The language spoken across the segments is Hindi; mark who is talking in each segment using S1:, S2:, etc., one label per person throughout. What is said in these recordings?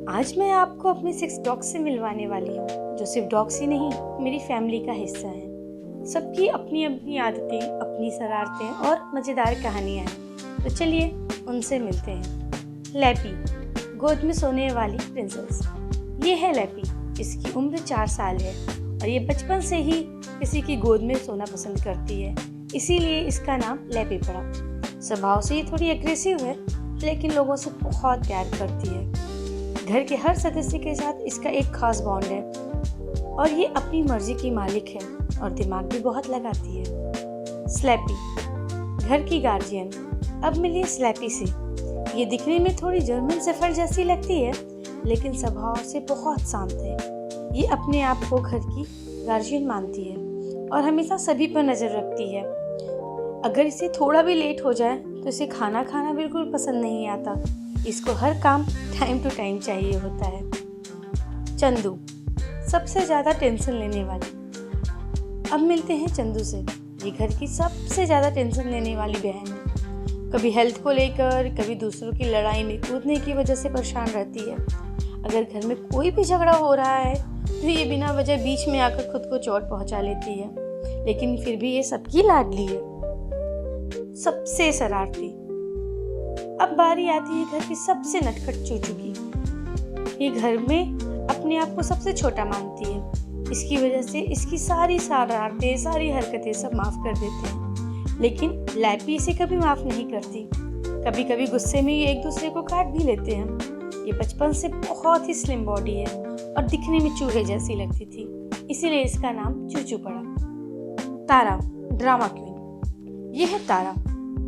S1: आज मैं आपको अपने 6 डॉग्स से मिलवाने वाली हूँ, जो सिर्फ डॉग्स ही नहीं, मेरी फैमिली का हिस्सा हैं। सबकी अपनी अपनी आदतें, अपनी शरारतें और मज़ेदार कहानियाँ हैं। तो चलिए उनसे मिलते हैं। लैपी, गोद में सोने वाली प्रिंसेस। ये है लैपी। इसकी उम्र 4 साल है और ये बचपन से ही किसी की गोद में सोना पसंद करती है, इसीलिए इसका नाम लैपी पड़ा। स्वभाव से ये थोड़ी एग्रेसिव है, लेकिन लोगों से बहुत प्यार करती है। घर के हर सदस्य के साथ इसका एक खास बॉन्ड है और ये अपनी मर्जी की मालिक है और दिमाग भी बहुत लगाती है। स्लैपी, घर की गार्जियन। अब मिलिए स्लैपी से। ये दिखने में थोड़ी जर्मन शेफर्ड जैसी लगती है, लेकिन स्वभाव से बहुत शांत है। ये अपने आप को घर की गार्जियन मानती है और हमेशा सभी पर नज़र रखती है। अगर इसे थोड़ा भी लेट हो जाए तो इसे खाना खाना बिल्कुल पसंद नहीं आता। इसको हर काम टाइम टू टाइम चाहिए होता है। चंदू, सबसे ज़्यादा टेंशन लेने वाली। अब मिलते हैं चंदू से। ये घर की सबसे ज़्यादा टेंशन लेने वाली बहन है। कभी हेल्थ को लेकर, कभी दूसरों की लड़ाई में कूदने की वजह से परेशान रहती है। अगर घर में कोई भी झगड़ा हो रहा है तो ये बिना वजह बीच में आकर खुद को चोट पहुंचा लेती है, लेकिन फिर भी ये सबकी लाडली है। सबसे शरारती। अब बारी आती है घर की सबसे नटखट चूचू की। ये घर में अपने आप को सबसे छोटा मानती है। इसकी वजह से इसकी सारी शरारतें, सारी हरकतें सब माफ कर देते हैं, लेकिन लैपी इसे कभी माफ नहीं करती। कभी कभी गुस्से में ये एक दूसरे को काट भी लेते हैं। ये बचपन से बहुत ही स्लिम बॉडी है और दिखने में चूहे जैसी लगती थी, इसीलिए इसका नाम चूचू पड़ा। तारा, ड्रामा क्वीन। ये है तारा।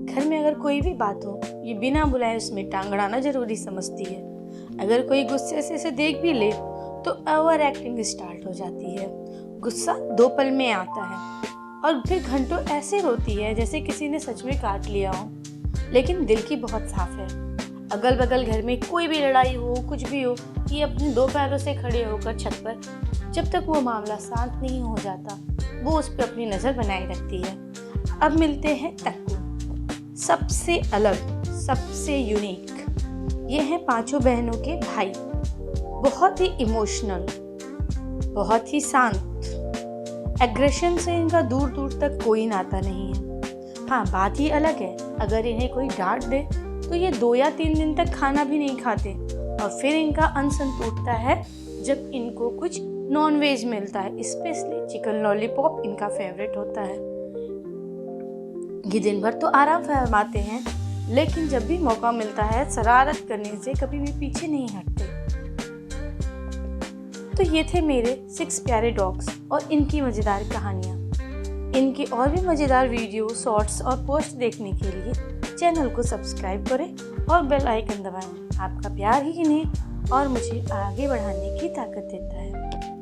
S1: घर में अगर कोई भी बात हो, ये बिना बुलाए उसमें टांग अड़ाना जरूरी समझती है। अगर कोई गुस्से से इसे देख भी ले तो ओवर एक्टिंग स्टार्ट हो जाती है। गुस्सा 2 पल में आता है और फिर घंटों ऐसे रोती है जैसे किसी ने सच में काट लिया हो, लेकिन दिल की बहुत साफ है। अगल बगल घर में कोई भी लड़ाई हो, कुछ भी हो, ये अपने 2 पैरों से खड़े होकर छत पर, जब तक वो मामला शांत नहीं हो जाता, वो उस पर अपनी नज़र बनाए रखती है। अब मिलते हैं टक्कू। सबसे अलग, सबसे यूनिक। ये हैं 5 बहनों के भाई। बहुत ही इमोशनल, बहुत ही शांत। एग्रेशन से इनका दूर दूर तक कोई नाता नहीं है। हाँ, बात ही अलग है, अगर इन्हें कोई डांट दे तो ये 2 या 3 दिन तक खाना भी नहीं खाते और फिर इनका अनशन टूटता है जब इनको कुछ नॉनवेज मिलता है। स्पेशली चिकन लॉलीपॉप इनका फेवरेट होता है। ये दिन भर तो आराम फरमाते हैं, लेकिन जब भी मौका मिलता है शरारत करने से कभी भी पीछे नहीं हटते। तो ये थे मेरे 6 प्यारे डॉग्स और इनकी मज़ेदार कहानियाँ। इनकी और भी मज़ेदार वीडियो, शॉर्ट्स और पोस्ट देखने के लिए चैनल को सब्सक्राइब करें और बेल आइकन दबाएं। आपका प्यार ही इन्हें और मुझे आगे बढ़ाने की ताकत देता है।